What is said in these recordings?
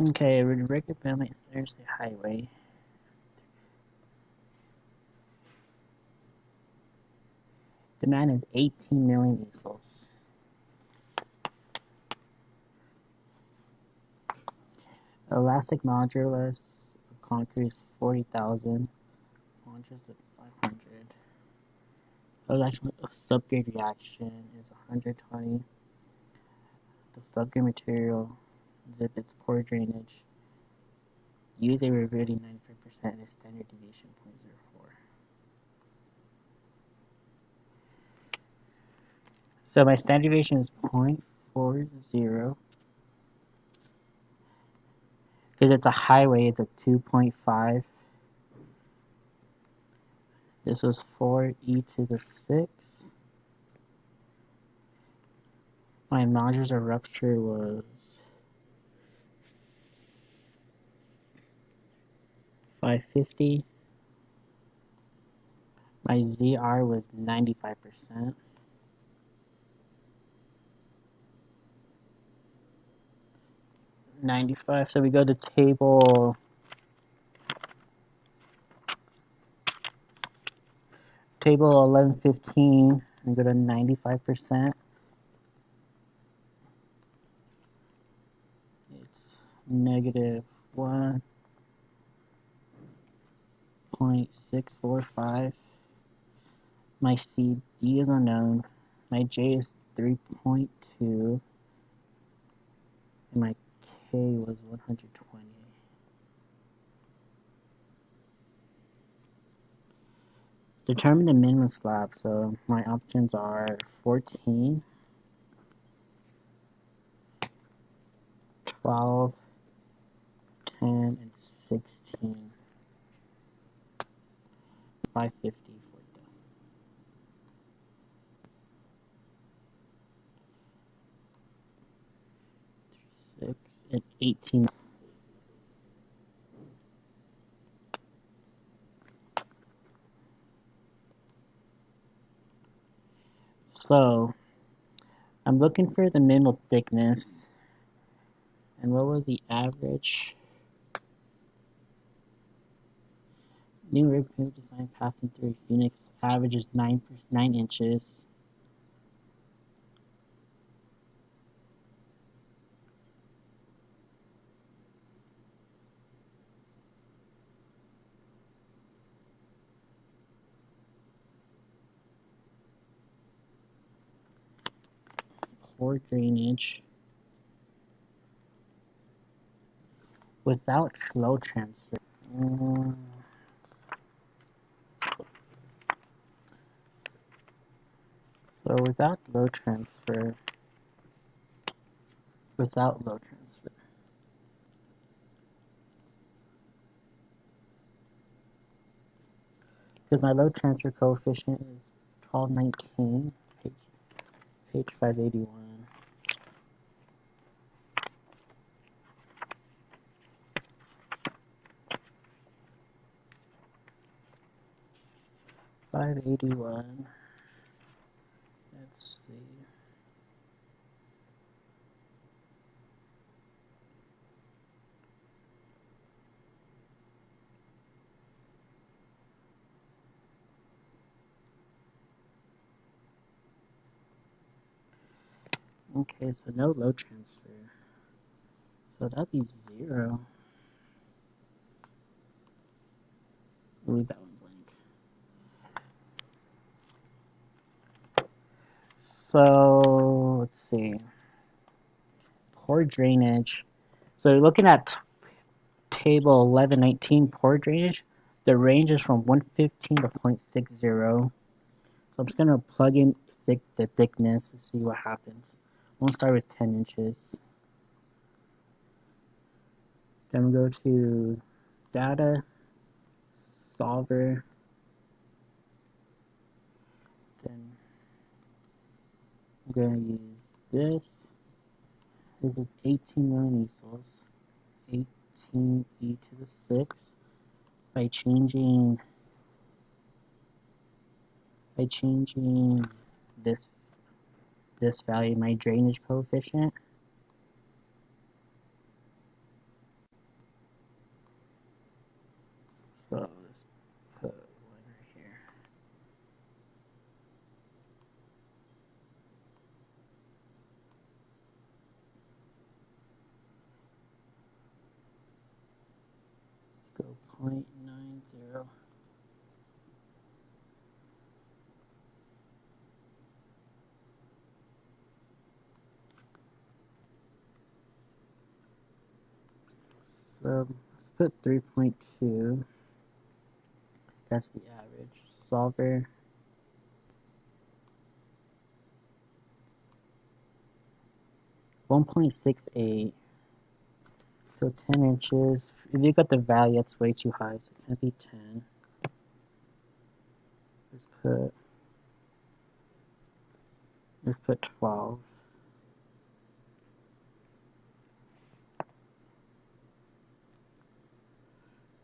Okay, Ricker Family, there's the highway. Demand is 18 million easels. Elastic modulus of concrete is 40,000. Launches at 500. Electrical subgrade reaction is 120. The subgrade material exhibits poor drainage. Use a reverting 95% and a standard deviation 0.04. So my standard deviation is 0.40. Because it's a highway, it's a 2.5. This was 4e to the 6. My nodules of rupture was 550. My ZR was 95%. So we go to table 1115 and go to 95%. It's negative 1.645. My CD is unknown. My J is 3.2. And my K was 120. Determine the minimum slab. So my options are 14, 12, 10, and 16. 550 for the 6 and 18. So I'm looking for the minimal thickness. And what was the average? New rib design passing through Phoenix average is 9 inches. Poor drainage. Without flow transfer. So without low transfer. Because my load transfer coefficient is 1219, page 581. Let's see. Okay, so no load transfer. So that'd be 0. Leave that one blank. So let's see. Poor drainage. So you're looking at table 1119 poor drainage. The range is from 115 to 0.60. So I'm just gonna plug in the thickness to see what happens. We'll start with 10 inches. Then we go to data, solver. Then I'm gonna use this. This is 18 million easels. 18e to the 6. By changing this value, my drainage coefficient, 0.90. So let's put 3.2. That's the average. Solver. 1.68. So 10 inches. If you got the value, that's way too high. So it's gonna be 10. Let's put 12.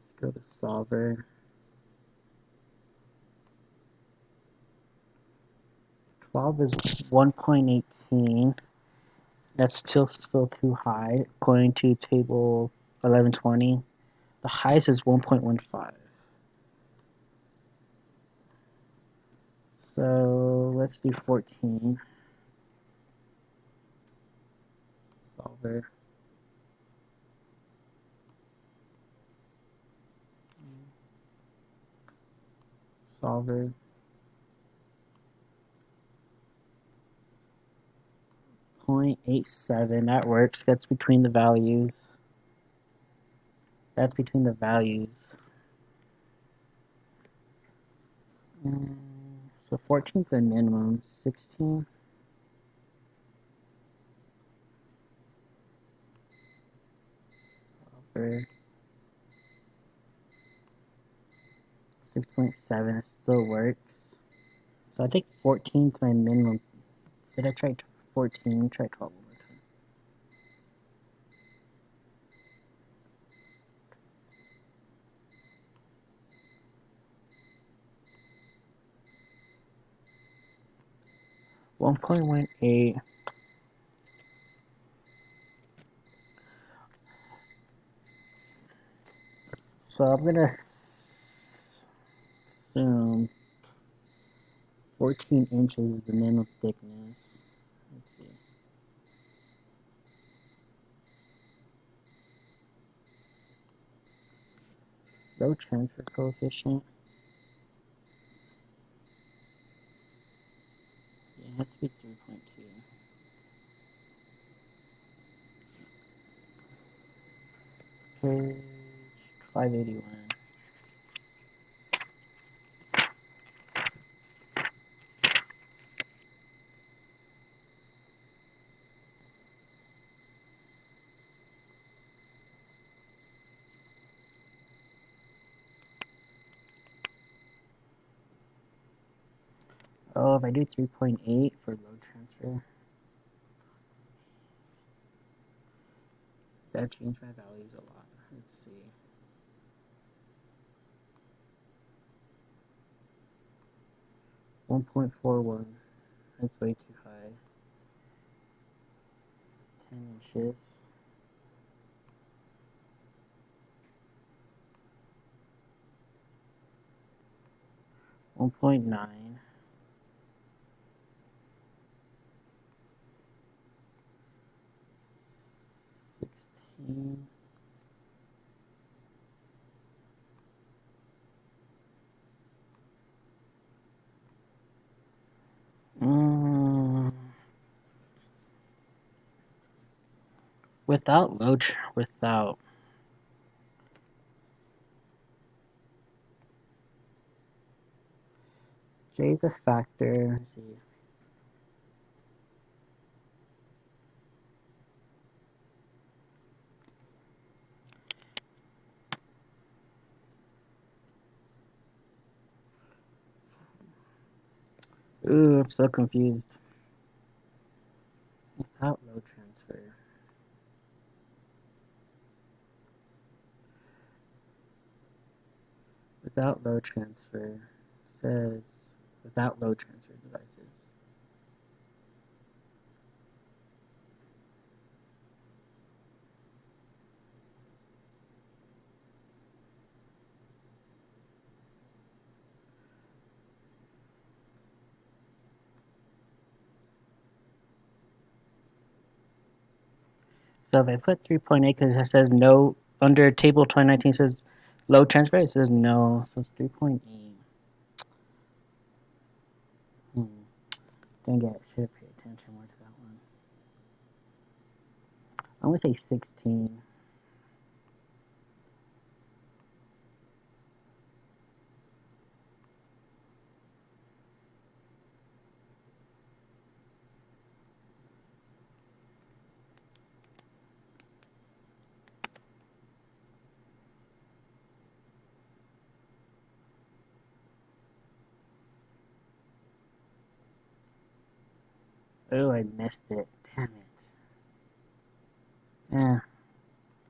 Let's go to solver. 12 is 1.18. That's still too high, according to table 1120. The highest is 1.15. So let's do 14. Solver. Solver. 0.87. That works. That's between the values. That's between the values. So 14 is the minimum. 16. Solver. 6.7. It still works. So I think 14 is my minimum. Did I try 14? Try 12 one more time. 1.18. So I'm gonna assume 14 inches is the minimum thickness. Let's see. Low transfer coefficient. Yeah, it has to be 3.2. Page 581. Oh, if I do 3.8 for low transfer, that changed my values a lot. Let's see. 1.41. That's way too high. 10 inches. 1.9. 16. Without without. J is a factor. Let's see. Ooh, I'm so confused. Without load transfer. Without load transfer. Says without load transfer devices. So if I put 3.8 because it says no, under table 2019 says Low transfer rate says no, so it's 3.8. Dang it, should have paid attention more to that one. I'm gonna say 16. Oh, I missed it. Damn it. Eh.